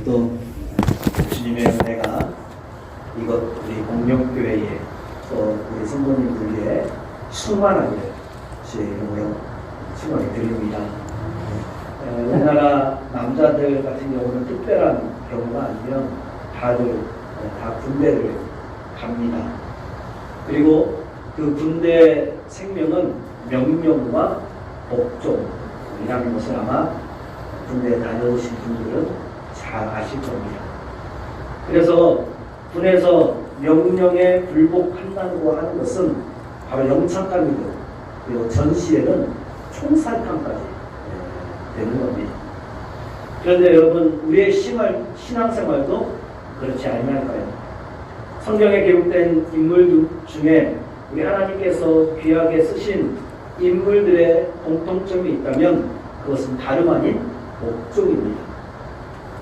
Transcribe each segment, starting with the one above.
오늘도 주님의 은혜가 이것 우리 공룡교회에 또 우리 성도님들 위해 충만하게 주님으로 축원해 드립니다. 우리나라 남자들 같은 경우는 특별한 경우가 아니면 다들 다 군대를 갑니다. 그리고 그 군대 생명은 명령과 복종이라는 것을 아마 군대에 다녀오신 분들은 잘 아실 겁니다. 그래서 군에서 명령에 불복한다고 하는 것은 바로 영창감이고, 그리고 전시에는 총살감까지 되는 겁니다. 그런데 여러분, 우리의 신앙생활도 그렇지 아니할까요? 성경에 기록된 인물 중에 우리 하나님께서 귀하게 쓰신 인물들의 공통점이 있다면 그것은 다름 아닌 복종입니다.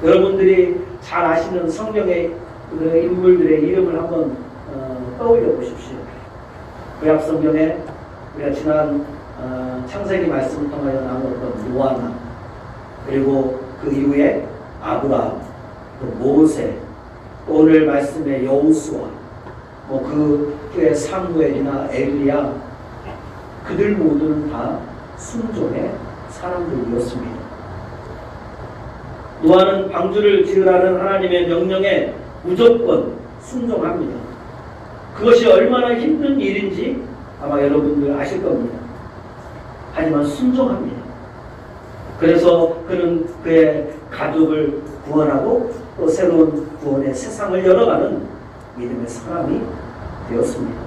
여러분들이 잘 아시는 성경의 그 인물들의 이름을 한번 떠올려 보십시오. 구약 성경에 우리가 지난 창세기 말씀을 통하여 나누었던 노아나, 그리고 그 이후에 아브라함, 또 모세, 또 오늘 말씀의 여호수아, 그 후에 사무엘이나 엘리야, 그들 모두는 다 순종의 사람들이었습니다. 노아는 방주를 지으라는 하나님의 명령에 무조건 순종합니다. 그것이 얼마나 힘든 일인지 아마 여러분들 아실 겁니다. 하지만 순종합니다. 그래서 그는 그의 가족을 구원하고 또 새로운 구원의 세상을 열어가는 믿음의 사람이 되었습니다.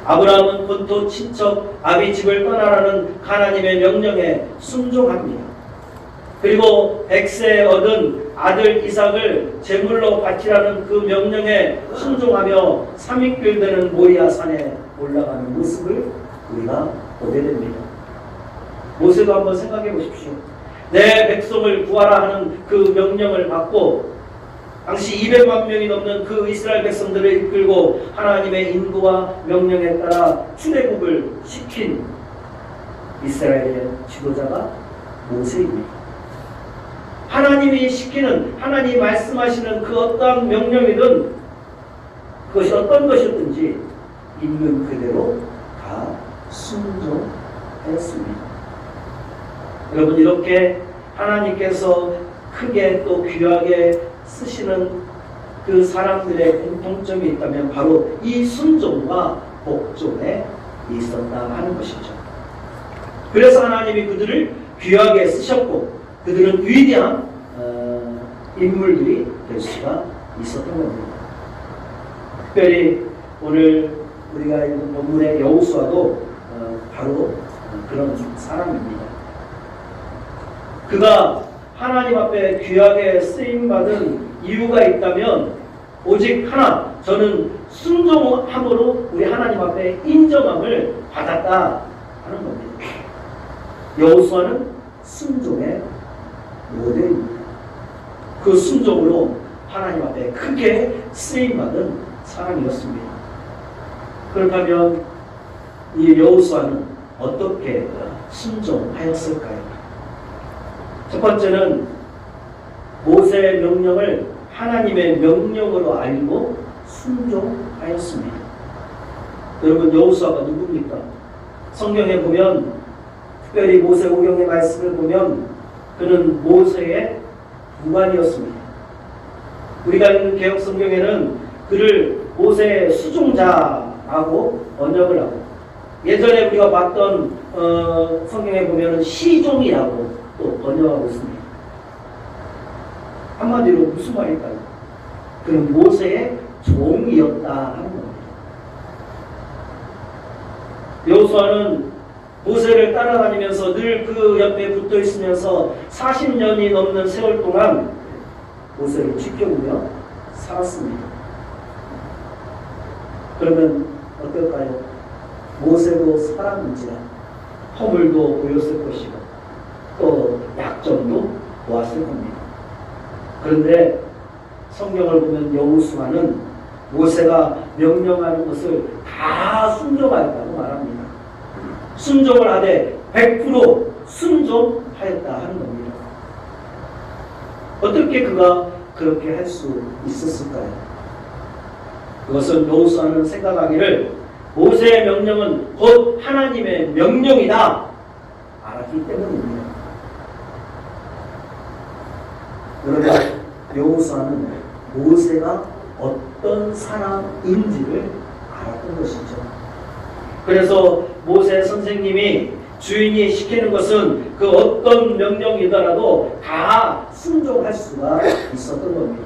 아브라함은 본토 친척 아비 집을 떠나라는 하나님의 명령에 순종합니다. 그리고 100세에 얻은 아들 이삭을 제물로 바치라는 그 명령에 순종하며 3일길 되는 모리아 산에 올라가는 모습을 우리가 보게 됩니다. 모세도 한번 생각해 보십시오. 내 백성을 구하라 하는 그 명령을 받고 당시 200만 명이 넘는 그 이스라엘 백성들을 이끌고 하나님의 인도와 명령에 따라 출애굽을 시킨 이스라엘의 지도자가 모세입니다. 하나님이 시키는, 하나님이 말씀하시는 그 어떠한 명령이든 그것이 어떤 것이었든지 있는 그대로 다 순종했습니다. 여러분, 이렇게 하나님께서 크게 또 귀하게 쓰시는 그 사람들의 공통점이 있다면 바로 이 순종과 복종에 있었다 하는 것이죠. 그래서 하나님이 그들을 귀하게 쓰셨고 그들은 위대한 인물들이 될 수가 있었던 겁니다. 특별히 오늘 우리가 읽은 본문의 여호수아도 바로 그런 사람입니다. 그가 하나님 앞에 귀하게 쓰임받은 이유가 있다면 오직 하나, 저는 순종함으로 우리 하나님 앞에 인정함을 받았다 하는 겁니다. 여호수아는 순종의 모델입니다. 그 순종으로 하나님 앞에 크게 쓰임받은 사람이었습니다. 그렇다면 이 여호수아는 어떻게 순종하였을까요? 첫 번째는 모세의 명령을 하나님의 명령으로 알고 순종하였습니다. 여러분, 여호수아가 누굽니까? 성경에 보면, 특별히 모세오경의 말씀을 보면 그는 모세의 무관이었습니다. 우리가 읽는 개혁 성경에는 그를 모세의 수종자라고 번역을 하고, 예전에 우리가 봤던 성경에 보면 시종이라고 또 번역하고 있습니다. 한마디로 무슨 말일까요? 그는 모세의 종이었다 하는 겁니다. 여호수아는 모세를 따라다니면서 늘 그 옆에 붙어 있으면서 40년이 넘는 세월 동안 모세를 지켜보며 살았습니다. 그러면 어떨까요? 모세도 사람인지라 허물도 보였을 것이고 또 약점도 보았을 겁니다. 그런데 성경을 보면 여호수아는 모세가 명령하는 것을 다 순종하였다고 말합니다. 순종을 하되 100% 순종하였다 하는 겁니다. 어떨까요? 어떻게 그가 그렇게 할 수 있었을까요? 그것은 여호수아는 생각하기를 모세의 명령은 곧 하나님의 명령이다 알았기 때문입니다. 그러나 여호수아는 모세가 어떤 사람인지를 알았던 것이죠. 그래서 모세 선생님이 주인이 시키는 것은 그 어떤 명령이더라도 다 순종할 수가 있었던 겁니다.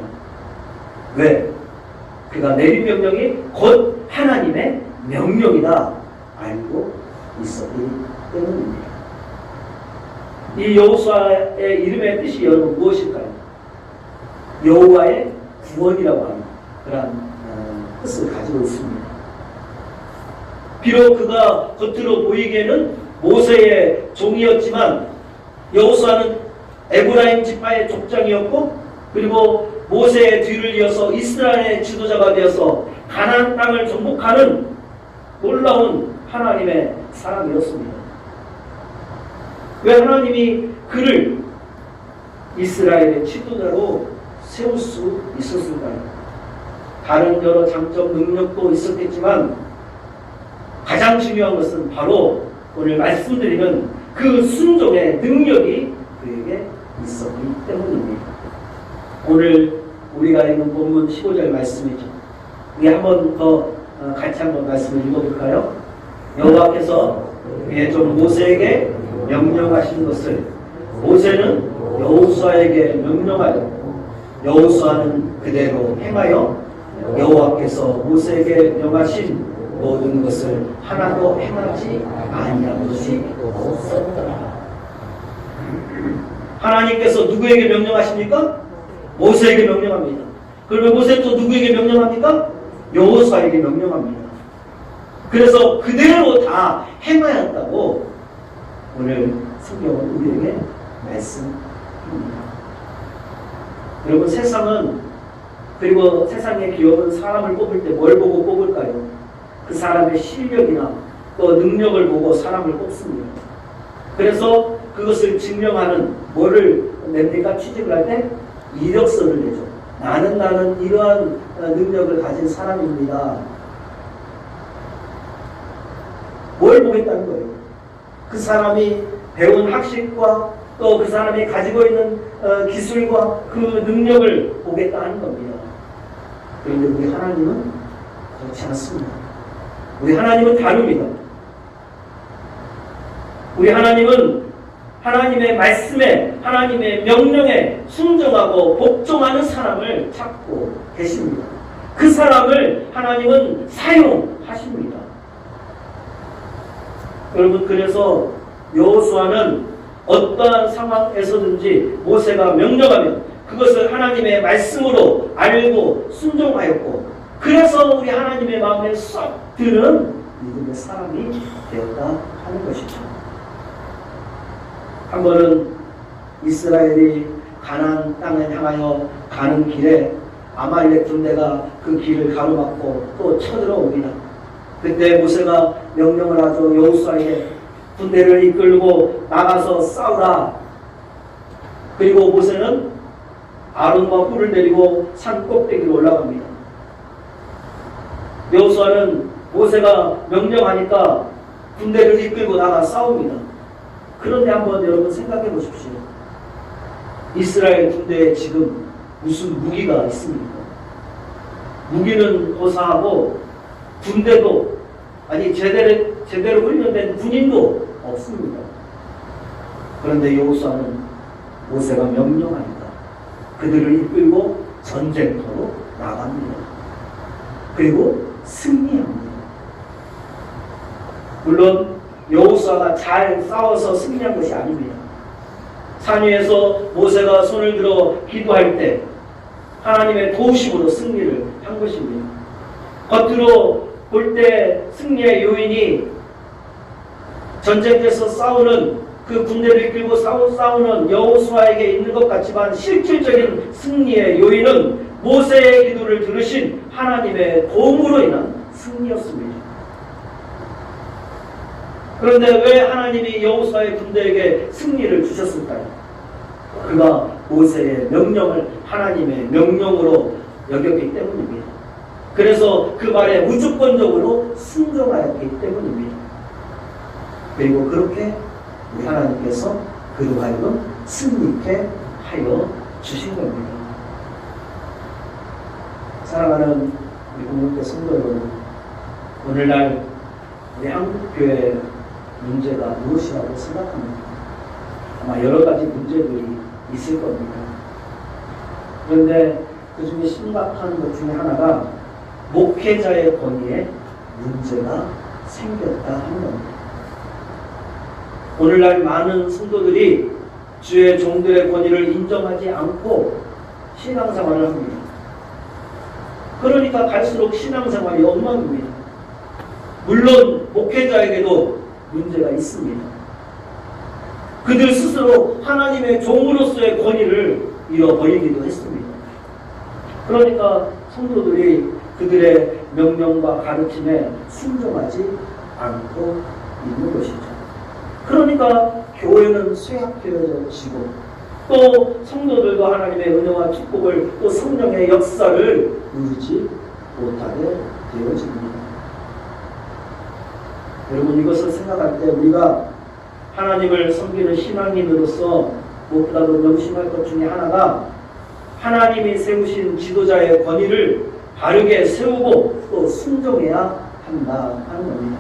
왜? 그가 내린 명령이 곧 하나님의 명령이다 알고 있었기 때문입니다. 이 여호수아의 이름의 뜻이 여러분 무엇일까요? 여호와의 구원이라고 하는 그런 뜻을 가지고 있습니다. 비록 그가 겉으로 보이기에는 모세의 종이었지만 여호수아는 에브라임 지파의 족장이었고 그리고 모세의 뒤를 이어서 이스라엘의 지도자가 되어서 가나안 땅을 정복하는 놀라운 하나님의 사람이었습니다. 왜 하나님이 그를 이스라엘의 지도자로 세울 수 있었을까요? 다른 여러 장점, 능력도 있었겠지만 가장 중요한 것은 바로 오늘 말씀드리는 그 순종의 능력이 그에게 있었기 때문입니다. 오늘 우리가 읽은 본문 15절 말씀이죠. 우리 한 번 더 같이 한번 말씀을 읽어볼까요? 여호와께서 그의 종 모세에게 명령하신 것을 모세는 여호수아에게 명령하였고 여호수아는 그대로 행하여 여호와께서 모세에게 명하신 모든 것을 하나도 행하지 아니한 것이 없었더라. 하나님께서 누구에게 명령하십니까? 모세에게 명령합니다. 그러면 모세는 또 누구에게 명령합니까? 여호수아에게 명령합니다. 그래서 그대로 다 행하였다고 오늘 성경은 우리에게 말씀합니다. 여러분 세상은 그리고 세상의 기업은 사람을 뽑을 때 뭘 보고 뽑을까요? 그 사람의 실력이나 또 능력을 보고 사람을 뽑습니다. 그래서 그것을 증명하는 뭐를 냅니까? 취직을 할 때 이력서를 내죠. 나는 이러한 능력을 가진 사람입니다. 뭘 보겠다는 거예요? 그 사람이 배운 학식과 또 그 사람이 가지고 있는 기술과 그 능력을 보겠다는 겁니다. 그런데 우리 하나님은 그렇지 않습니다. 우리 하나님은 다릅니다. 우리 하나님은 하나님의 말씀에 하나님의 명령에 순종하고 복종하는 사람을 찾고 계십니다. 그 사람을 하나님은 사용하십니다. 여러분 그래서 여호수아는 어떠한 상황에서든지 모세가 명령하면 그것을 하나님의 말씀으로 알고 순종하였고 그래서 우리 하나님의 마음에 쏙 드는 믿음의 사람이 되었다 하는 것이죠. 한 번은 이스라엘이 가나안 땅을 향하여 가는 길에 아말렉 군대가 그 길을 가로막고 또 쳐들어옵니다. 그때 모세가 명령을 하죠. 여호수아에게 군대를 이끌고 나가서 싸우라. 그리고 모세는 아론과 훌을 데리고 산 꼭대기로 올라갑니다. 여호수아는 모세가 명령하니까 군대를 이끌고 나가 싸웁니다. 그런데 한번 여러분 생각해 보십시오. 이스라엘 군대에 지금 무슨 무기가 있습니까? 무기는 고사하고 군대도 아니 제대로 훈련된 군인도 없습니다. 그런데 여호수아는 모세가 명령하니까 그들을 이끌고 전쟁터로 나갑니다. 그리고 승리합니다. 물론 여호수아가 잘 싸워서 승리한 것이 아닙니다. 산 위에서 모세가 손을 들어 기도할 때 하나님의 도우심으로 승리를 한 것입니다. 겉으로 볼 때 승리의 요인이 전쟁에서 싸우는 그 군대를 이끌고 싸우는 여호수아에게 있는 것 같지만 실질적인 승리의 요인은 모세의 기도를 들으신 하나님의 도움으로 인한 승리였습니다. 그런데 왜 하나님이 여호수아의 군대에게 승리를 주셨을까요? 그가 모세의 명령을 하나님의 명령으로 여겼기 때문입니다. 그래서 그 말에 무조건적으로 순종하였기 때문입니다. 그리고 그렇게 우리 하나님께서 그로 하여금 승리케 하여 주신 겁니다. 사랑하는 우리 공동체 성도 여러분, 오늘날 우리 한국교회 문제가 무엇이라고 생각합니까? 아마 여러 가지 문제들이 있을 겁니다. 그런데 그 중에 심각한 것 중에 하나가 목회자의 권위에 문제가 생겼다 하는 겁니다. 오늘날 많은 성도들이 주의 종들의 권위를 인정하지 않고 신앙생활을 합니다. 그러니까 갈수록 신앙생활이 엉망입니다. 물론 목회자에게도 문제가 있습니다. 그들 스스로 하나님의 종으로서의 권위를 잃어버리기도 했습니다. 그러니까 성도들이 그들의 명령과 가르침에 순종하지 않고 있는 것이죠. 그러니까 교회는 쇠약해지고 또 성도들도 하나님의 은혜와 축복을 또 성령의 역사를 누리지 못하게 되어집니다. 여러분, 이것을 생각할 때 우리가 하나님을 섬기는 신앙인으로서 무엇보다도 명심할 것 중에 하나가 하나님이 세우신 지도자의 권위를 바르게 세우고 또 순종해야 한다 하는 겁니다.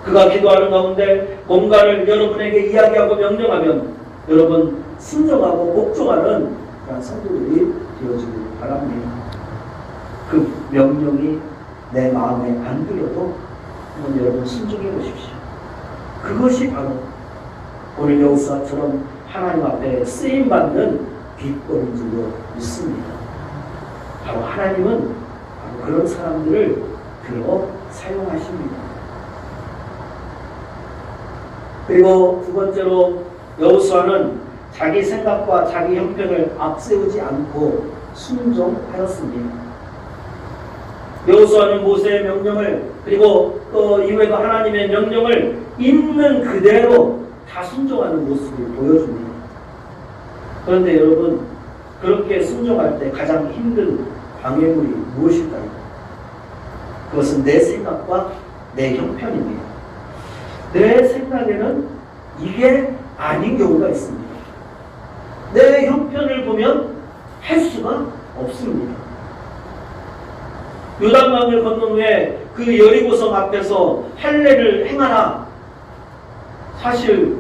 그가 기도하는 가운데 뭔가를 여러분에게 이야기하고 명령하면 여러분 순종하고 복종하는 그런 성도들이 되어지길 바랍니다. 그 명령이 내 마음에 안 들어도 한번 여러분 순종해 보십시오. 그것이 바로 오늘 여호수아처럼 하나님 앞에 쓰임받는 비법인 줄로 믿습니다. 바로 하나님은 바로 그런 사람들을 들어 사용하십니다. 그리고 두 번째로 여호수아는 자기 생각과 자기 형편을 앞세우지 않고 순종하였습니다. 여호수아는 모세의 명령을 그리고 또 이후에도 하나님의 명령을 있는 그대로 다 순종하는 모습을 보여줍니다. 그런데 여러분, 그렇게 순종할 때 가장 힘든 방해물이 무엇일까요? 그것은 내 생각과 내 형편입니다. 내 생각에는 이게 아닌 경우가 있습니다. 내 형편을 보면 할 수가 없습니다. 요단강을 건넌 후에 그 여리고성 앞에서 할례를 행하나 사실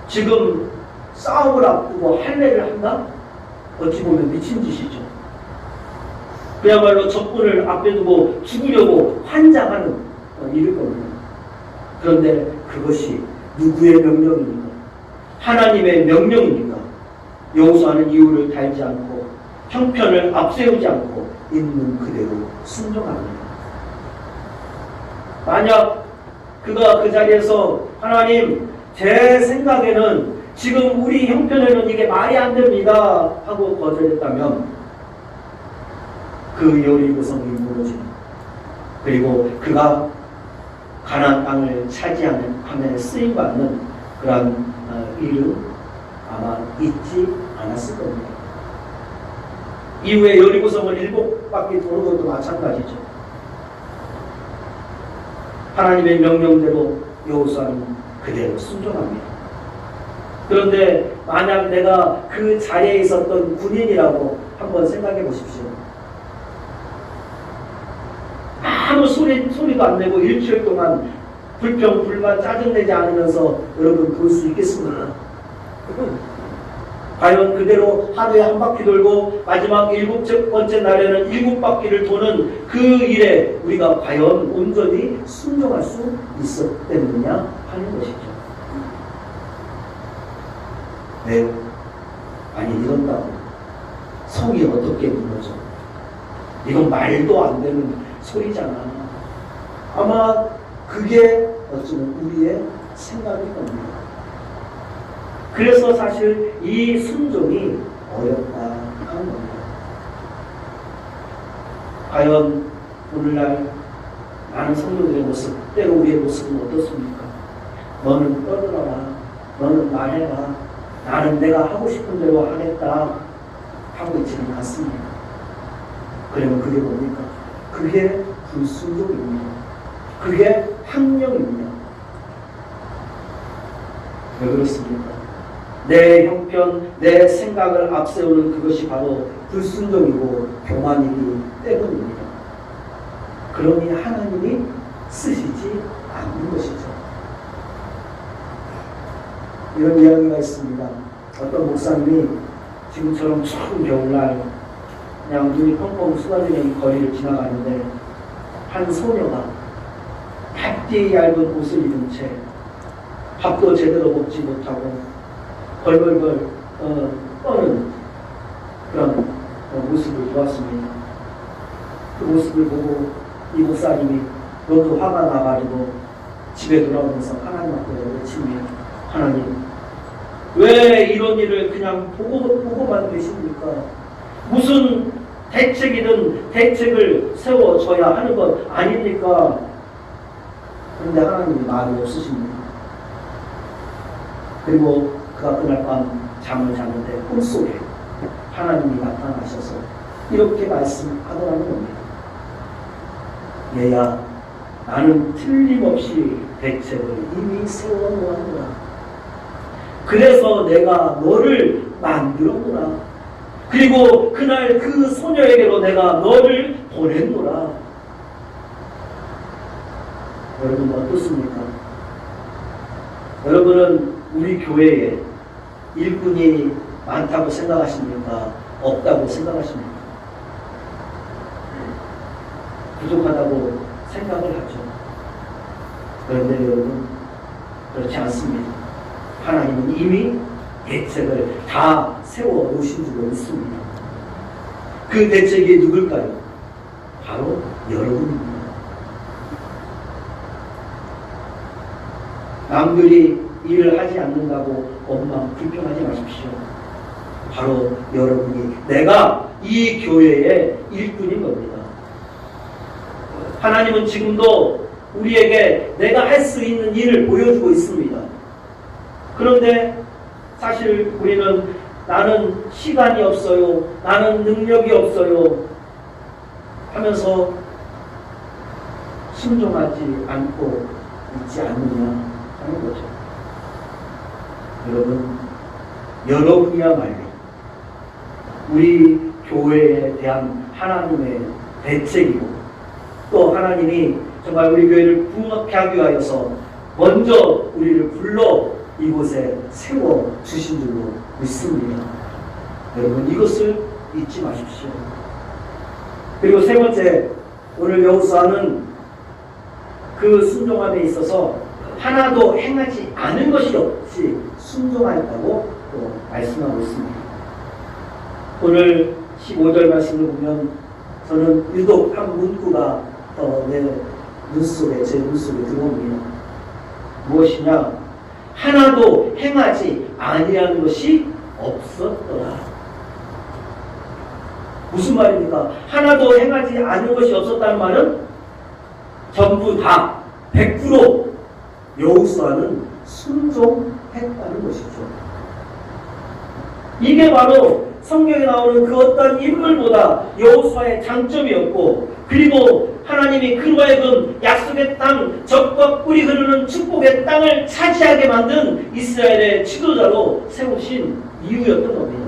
지금 싸움을 앞두고 할례를 한다? 어찌 보면 미친 짓이죠. 그야말로 적군을 앞에 두고 죽으려고 환장하는 일일 겁니다. 그런데 그것이 누구의 명령입니까? 하나님의 명령입니까? 여호수아는 이유를 달지 않고 형편을 앞세우지 않고 있는 그대로 순종합니다. 만약 그가 그 자리에서 하나님, 제 생각에는 지금 우리 형편에는 이게 말이 안 됩니다 하고 거절했다면 그 여리고성이 무너집니다. 그리고 그가 가나안 땅을 차지하는 하면에 쓰임받는 그런 일은 아마 있지 않았을 겁니다. 이후에 여리고성을 7바퀴 도는 것도 마찬가지죠. 하나님의 명령대로 여호수아는 그대로 순종합니다. 그런데 만약 내가 그 자리에 있었던 군인이라고 한번 생각해 보십시오. 아무 소리도 안 내고 일주일 동안 불평, 불만, 짜증내지 않으면서 여러분 볼 수 있겠습니까? 과연 그대로 하루에 한 바퀴 돌고 마지막 7번째 날에는 7바퀴를 도는 그 일에 우리가 과연 온전히 순종할 수 있었겠느냐 하는 것이죠. 왜요? 아니, 이런다고 성이 어떻게 무너져? 이건 말도 안 되는 소리잖아. 아마 그게 어쩌면 우리의 생각일 겁니다. 그래서 사실 이 순종이 어렵다 하는 겁니다. 과연 오늘날 많은 성도들의 모습, 때로 우리의 모습은 어떻습니까? 너는 떠들어라, 너는 말해라, 나는 내가 하고 싶은 대로 하겠다 하고 있지는 않습니다. 그러면 그게 뭡니까? 그게 불순종입니다. 그게 학령입니다. 왜 그렇습니까? 내 형편, 내 생각을 앞세우는 그것이 바로 불순종이고 교만이기 때문입니다. 그러니 하나님이 쓰시지 않는 것이죠. 이런 이야기가 있습니다. 어떤 목사님이 지금처럼 추운 겨울날 그냥 눈이 펑펑 쏟아지는 이 거리를 지나가는데 한 소녀가 얇디 얇은 옷을 입은 채 밥도 제대로 먹지 못하고 벌벌벌 떠는 그런 모습을 보았습니다. 그 모습을 보고 이 목사님이 너무 화가 나가지고 집에 돌아오면서 하나님 앞에 외칩니다. 하나님, 왜 이런 일을 그냥 보고만 계십니까? 무슨 대책이든 대책을 세워줘야 하는 것 아닙니까? 그런데 하나님이 마음이 없으십니다. 그리고 그가 그날 밤 잠을 자는데 꿈속에 하나님이 나타나셔서 이렇게 말씀하더라는 겁니다. 얘야, 나는 틀림없이 대책을 이미 세워놓았노라. 그래서 내가 너를 만들었노라. 그리고 그날 그 소녀에게로 내가 너를 보냈노라. 여러분 어떻습니까? 여러분은 우리 교회에 일꾼이 많다고 생각하십니까? 없다고 생각하십니까? 부족하다고 생각을 하죠. 그런데 여러분 그렇지 않습니다. 하나님은 이미 대책을 다 세워 놓으신 줄로 믿습니다. 그 대책이 누굴까요? 바로 여러분입니다. 남들이 일을 하지 않는다고 엄마 불평하지 마십시오. 바로 여러분이 내가 이 교회의 일꾼인 겁니다. 하나님은 지금도 우리에게 내가 할 수 있는 일을 보여주고 있습니다. 그런데 사실 우리는 나는 시간이 없어요, 나는 능력이 없어요 하면서 순종하지 않고 있지 않느냐 하는 거죠. 여러분, 여러분이야말로 우리 교회에 대한 하나님의 대책이고 또 하나님이 정말 우리 교회를 부흥하게 하기 위하여서 먼저 우리를 불러 이곳에 세워주신 줄로 믿습니다. 여러분 이것을 잊지 마십시오. 그리고 세 번째, 오늘 여호수아는 그 순종함에 있어서 하나도 행하지 않은 것이 없이 순종하였다고 또 말씀하고 있습니다. 오늘 15절 말씀을 보면 저는 유독 한 문구가 내 눈속에, 제 눈속에 들어옵니다. 무엇이냐? 하나도 행하지 아니하는 것이 없었더라. 무슨 말입니까? 하나도 행하지 않은 것이 없었다는 말은 전부 다 100% 여호수아는 순종했다는 것이죠. 이게 바로 성경에 나오는 그 어떤 인물보다 여호수아의 장점이었고, 그리고 하나님이 그로 하여금 약속의 땅, 적과 꿀이 흐르는 축복의 땅을 차지하게 만든 이스라엘의 지도자로 세우신 이유였던 겁니다.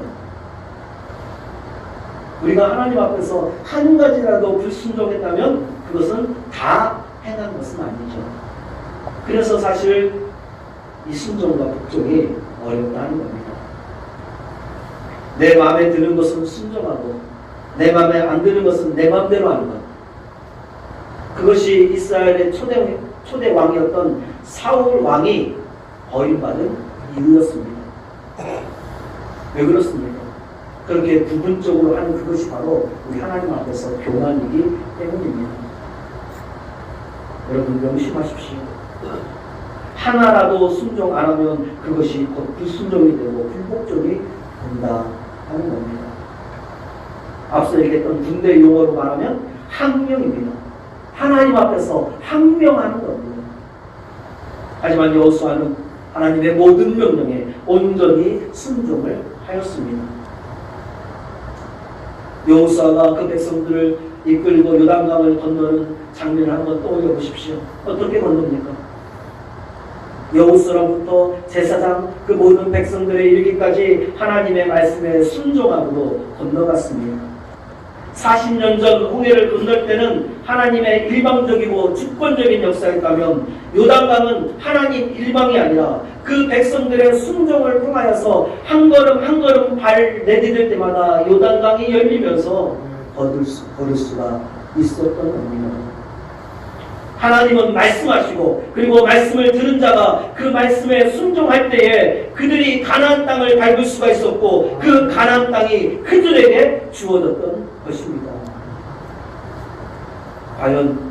우리가 하나님 앞에서 한 가지라도 불순종했다면 그것은 다 행한 것은 아니죠. 그래서 사실 이 순종과 복종이 어렵다는 겁니다. 내 마음에 드는 것은 순종하고 내 마음에 안 드는 것은 내 마음대로 하는 것. 그것이 이스라엘의 초대 왕이었던 사울 왕이 버림받은 이유였습니다. 왜 그렇습니까? 그렇게 부분적으로 하는 그것이 바로 우리 하나님 앞에서 교만이기 때문입니다. 여러분 명심하십시오. 하나라도 순종 안 하면 그것이 곧 불순종이 되고 불복종이 된다 하는 겁니다. 앞서 얘기했던 군대 용어로 말하면 항명입니다. 하나님 앞에서 항명하는 겁니다. 하지만 여호수아는 하나님의 모든 명령에 온전히 순종을 하였습니다. 여호수아가 그 백성들을 이끌고 요단강을 건너는 장면을 한번 떠올려 보십시오. 어떻게 건넙니까? 여호수아로부터 제사장 그 모든 백성들의 이르기까지 하나님의 말씀에 순종함으로 건너갔습니다. 40년 전 홍해를 건널 때는 하나님의 일방적이고 주권적인 역사였다면 요단강은 하나님 일방이 아니라 그 백성들의 순종을 통하여서 한 걸음 한 걸음 발 내디딜 때마다 요단강이 열리면서 걸을 수가 있었던 겁니다. 하나님은 말씀하시고 그리고 말씀을 들은 자가 그 말씀에 순종할 때에 그들이 가나안 땅을 밟을 수가 있었고 그 가나안 땅이 그들에게 주어졌던 것입니다. 과연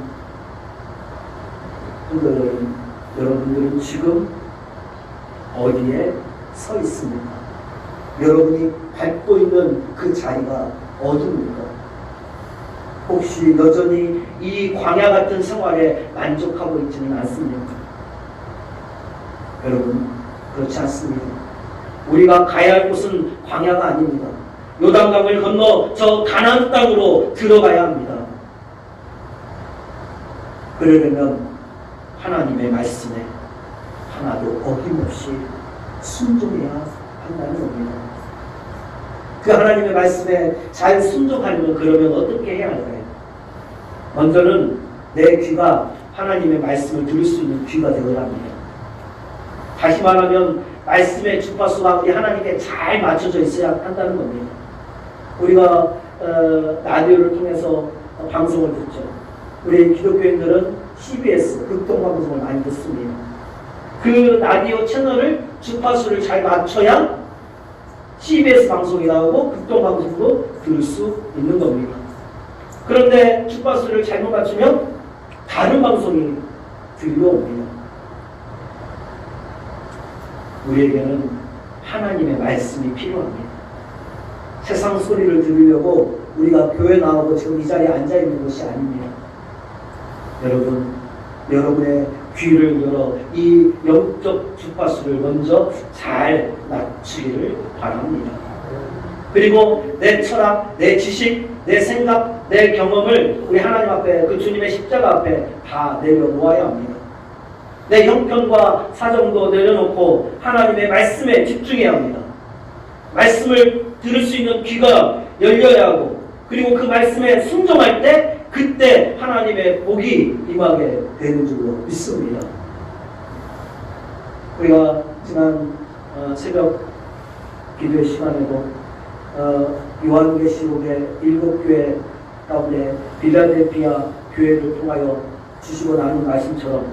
여러분들은 지금 어디에 서 있습니까? 여러분이 밟고 있는 그 자리가 어디입니까? 혹시 여전히 이 광야 같은 생활에 만족하고 있지는 않습니까? 여러분, 그렇지 않습니다. 우리가 가야 할 곳은 광야가 아닙니다. 요단강을 건너 저 가나안 땅으로 들어가야 합니다. 그러려면 하나님의 말씀에 하나도 어김없이 순종해야 한다는 겁니다. 그 하나님의 말씀에 잘 순종하려면 그러면 어떻게 해야 할까요? 먼저는 내 귀가 하나님의 말씀을 들을 수 있는 귀가 되어야 합니다. 다시 말하면 말씀의 주파수가 우리 하나님께 잘 맞춰져 있어야 한다는 겁니다. 우리가 라디오를 통해서 방송을 듣죠. 우리 기독교인들은 CBS 극동방송을 많이 듣습니다. 그 라디오 채널을 주파수를 잘 맞춰야 CBS 방송이 나오고 극동방송도 들을 수 있는 겁니다. 그런데 주파수를 잘못 맞추면 다른 방송이 들려옵니다. 우리에게는 하나님의 말씀이 필요합니다. 세상 소리를 들으려고 우리가 교회 나오고 지금 이 자리에 앉아있는 것이 아닙니다. 여러분, 여러분의 귀를 열어 이 영적 주파수를 먼저 잘 맞추기를 바랍니다. 그리고 내 철학, 내 지식, 내 생각, 내 경험을 우리 하나님 앞에 그 주님의 십자가 앞에 다 내려놓아야 합니다. 내 형편과 사정도 내려놓고 하나님의 말씀에 집중해야 합니다. 말씀을 들을 수 있는 귀가 열려야 하고 그리고 그 말씀에 순종할 때 그때 하나님의 복이 임하게 되는 줄로 믿습니다. 우리가 지난 새벽 기도의 시간에도 요한계시록의 7교회 가운데 빌라델피아 교회를 통하여 주시고 나눈 말씀처럼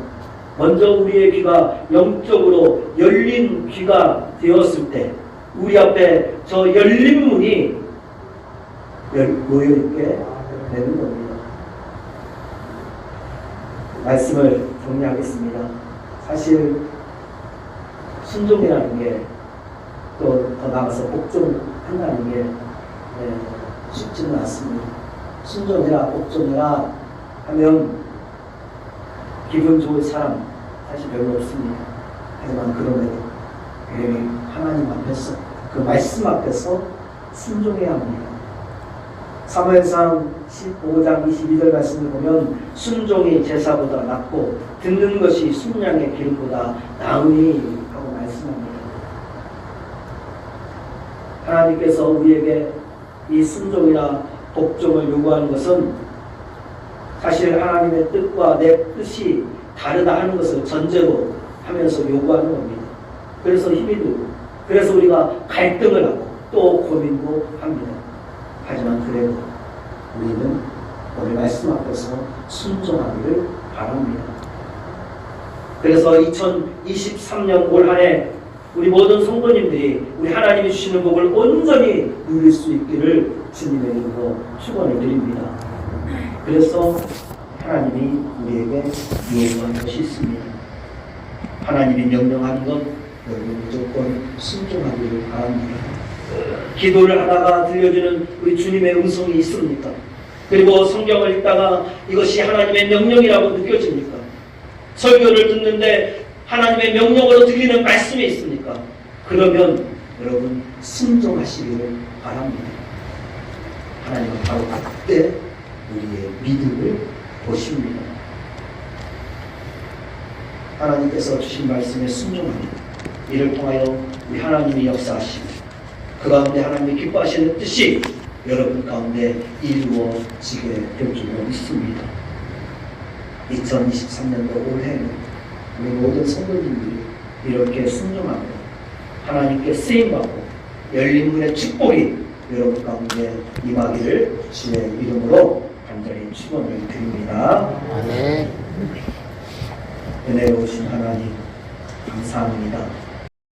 먼저 우리의 귀가 영적으로 열린 귀가 되었을 때 우리 앞에 저 열린 문이 놓여있게 되는 겁니다. 말씀을 정리하겠습니다. 사실 순종이라는 게 또 더 나아가서 복종한다는 게 쉽지는 않습니다. 순종해라, 복종해라 하면 기분 좋은 사람 사실 별로 없습니다. 하지만 그럼에도 하나님 앞에서 그 말씀 앞에서 순종해야 합니다. 사무엘상 15장 22절 말씀을 보면 순종이 제사보다 낫고 듣는 것이 순양의 기름보다 나으니 하고 말씀합니다. 하나님께서 우리에게 이 순종이나 복종을 요구하는 것은 사실 하나님의 뜻과 내 뜻이 다르다 하는 것을 전제로 하면서 요구하는 겁니다. 그래서 힘이 들고 그래서 우리가 갈등을 하고 또 고민도 합니다. 하지만 그래도 우리는 오늘 말씀 앞에서 순종하기를 바랍니다. 그래서 2023년 올 한 해 우리 모든 성도님들이 우리 하나님이 주시는 복을 온전히 누릴 수 있기를 주님의 이름으로 축원을 드립니다. 그래서 하나님이 우리에게 요구한 것이 있습니다. 하나님이 명령하는 것 여러분 무조건 순종하기를 바랍니다. 기도를 하다가 들려주는 우리 주님의 음성이 있습니까? 그리고 성경을 읽다가 이것이 하나님의 명령이라고 느껴집니까? 설교를 듣는데 하나님의 명령으로 들리는 말씀이 있습니까? 그러면 여러분 순종하시기를 바랍니다. 하나님은 바로 그때 우리의 믿음을 보십니다. 하나님께서 주신 말씀에 순종합니다. 이를 통하여 우리 하나님이 역사하시고 그 가운데 하나님이 기뻐하시는 뜻이 여러분 가운데 이루어지게 될 줄로 믿습니다. 2023년도 올해는 우리 모든 성도님들이 이렇게 순종하고 하나님께 쓰임받고 열린 문의 축복이 여러분 가운데 임하기를 주의 이름으로 간절히 축원을 드립니다. 아멘. 은혜로우신 하나님 감사합니다.